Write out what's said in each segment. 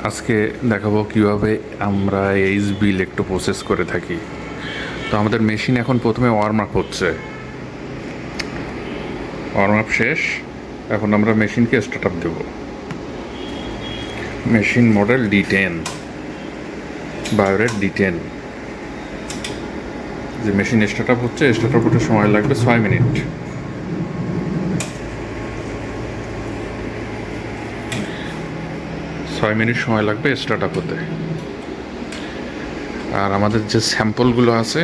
আজকে দেখাবো কিভাবে আমরা এইচবি ইলেকট্রো প্রসেস করে থাকি। তো আমাদের মেশিন এখন প্রথমে ওয়ার্ম আপ হচ্ছে, ওয়ার্ম আপ শেষ। এখন আমরা মেশিনকে স্টার্ট আপ দেবো। Machine model D10, বায়োরেট D10। যে মেশিন স্টার্ট আপ হচ্ছে, স্টার্ট আপ হতে সময় লাগবে 6 মিনিট। সময় লাগবে স্টার্ট আপ হতে। আর আমাদের যে স্যাম্পলগুলো আছে,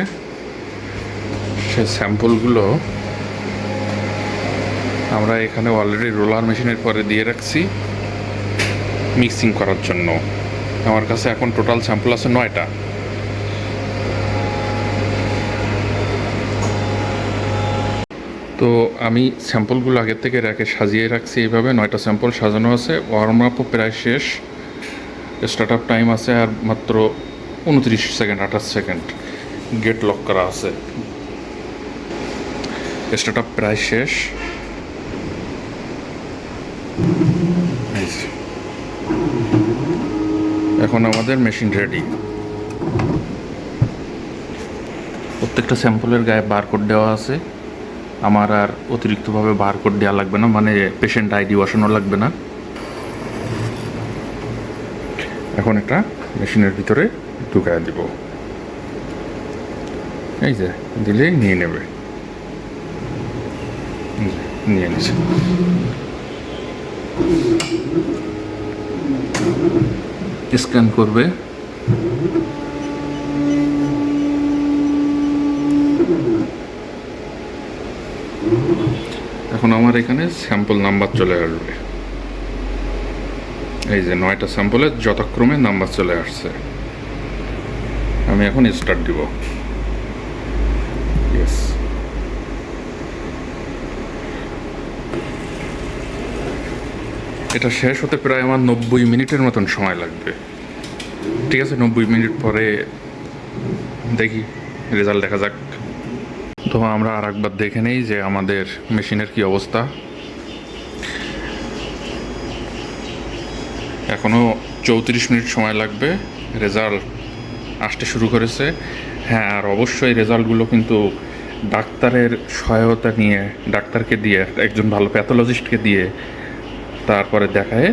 সে স্যাম্পলগুলো আমরা এখানে অলরেডি রোলার মেশিনের পরে দিয়ে রাখছি মিক্সিং করার জন্য। আমার কাছে এখন টোটাল স্যাম্পল আছে 9টা। তো আমি স্যাম্পলগুলো আগের থেকে রেখে সাজিয়ে রাখছি এইভাবে। 9টা স্যাম্পল সাজানো আছে। ওয়ার্ম আপও প্রায় শেষ। স্টার্ট আপ টাইম আছে আর মাত্র 29 সেকেন্ড, 28 সেকেন্ড। গেট লক করা আছে। স্টার্ট আপ প্রায় শেষ। এখন আমাদের মেশিন রেডি। প্রত্যেকটা স্যাম্পলের গায়ে বারকোড দেওয়া আছে। আমার আর অতিরিক্তভাবে বারকোড দেওয়া লাগবে না, মানে পেশেন্ট আইডি বসানো লাগবে না। এখন এটা মেশিনের ভিতরে ঢুকায় দিব। এই যে দিলেই নিয়ে নেবে। নিয়ে নিছে। স্ক্যান করবে। এখন আমার এখানে স্যাম্পল নাম্বার চলে আসবে। এই যে 9টা স্যাম্পলের যথাক্রমে নাম্বার চলে আসছে। আমি এখন স্টার্ট দিব। ইয়েস। এটা শেষ হতে প্রায় আমার 90 মিনিটের মতন সময় লাগবে। ঠিক আছে, 90 মিনিট পরে দেখি, রেজাল্ট দেখা যাক। তো আমরা আর একবার দেখে নেই যে আমাদের মেশিনের কি অবস্থা। এখনও 34 মিনিট সময় লাগবে, রেজাল্ট আসতে শুরু করেছে। হ্যাঁ, আর অবশ্যই রেজাল্টগুলো কিন্তু ডাক্তারের সহায়তা নিয়ে, ডাক্তারকে দিয়ে, একজন ভালো প্যাথোলজিস্টকে দিয়ে তারপরে দেখায়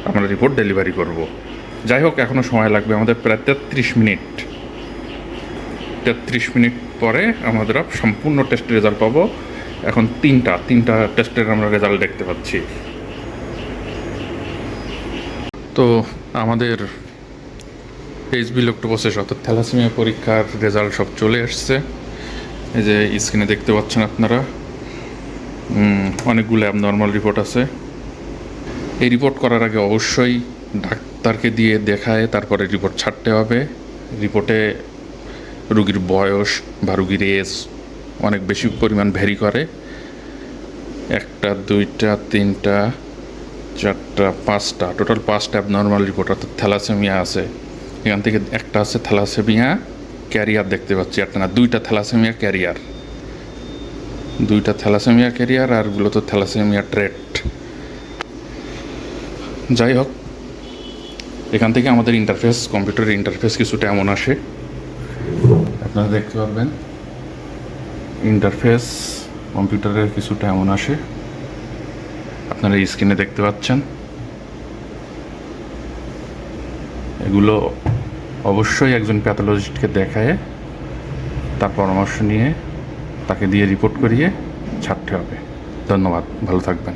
আমরা রিপোর্ট ডেলিভারি করব। যাই হোক, এখনও সময় লাগবে আমাদের প্রায় 33 মিনিট। 33 মিনিট পরে আমাদের সম্পূর্ণ টেস্ট রেজাল্ট পাবো। এখন তিনটা টেস্টের আমরা রেজাল্ট দেখতে পাচ্ছি। তো আমাদের এইচবি ইলেকট্রো প্রসেস অর্থাৎ থ্যালাসেমিয়া পরীক্ষার রেজাল্ট সব চলে এসছে। এই যে স্ক্রিনে দেখতে পাচ্ছেন আপনারা, অনেকগুলো অ্যাবনর্মাল রিপোর্ট আছে। এই রিপোর্ট করার আগে অবশ্যই ডাক্তারকে দিয়ে দেখায় তারপরে রিপোর্ট ছাড়তে হবে। রিপোর্টে রুগীর বয়স বা রুগীর এজ অনেক বেশি পরিমাণ ভ্যারি করে। 1টা 2টা 3টা 4টা 5টা, টোটাল 5টা অ্যাবনর্মাল রিপোর্ট অর্থাৎ থ্যালাসেমিয়া আছে। এখান থেকে একটা আছে থ্যালাসেমিয়া ক্যারিয়ার, দেখতে পাচ্ছি। একটা না, 2টা থ্যালাসেমিয়া ক্যারিয়ার, 2টা থ্যালাসেমিয়া ক্যারিয়ার, আর গুলো তো থ্যালাসেমিয়া ট্রেট। যাই হোক, এখান থেকে আমাদের ইন্টারফেস, কম্পিউটারের ইন্টারফেস কিছুটা এমন আসে, আপনারা দেখতে পারবেন। ইন্টারফেস কম্পিউটারের কিছুটা এমন আসে, আপনারা স্ক্রিনে দেখতে পাচ্ছেন। এগুলো অবশ্যই একজন প্যাথোলজিস্টকে দেখায় তার পরামর্শ নিয়ে তাকে দিয়ে রিপোর্ট করিয়ে ছাড়তে হবে। ধন্যবাদ, ভালো থাকবেন।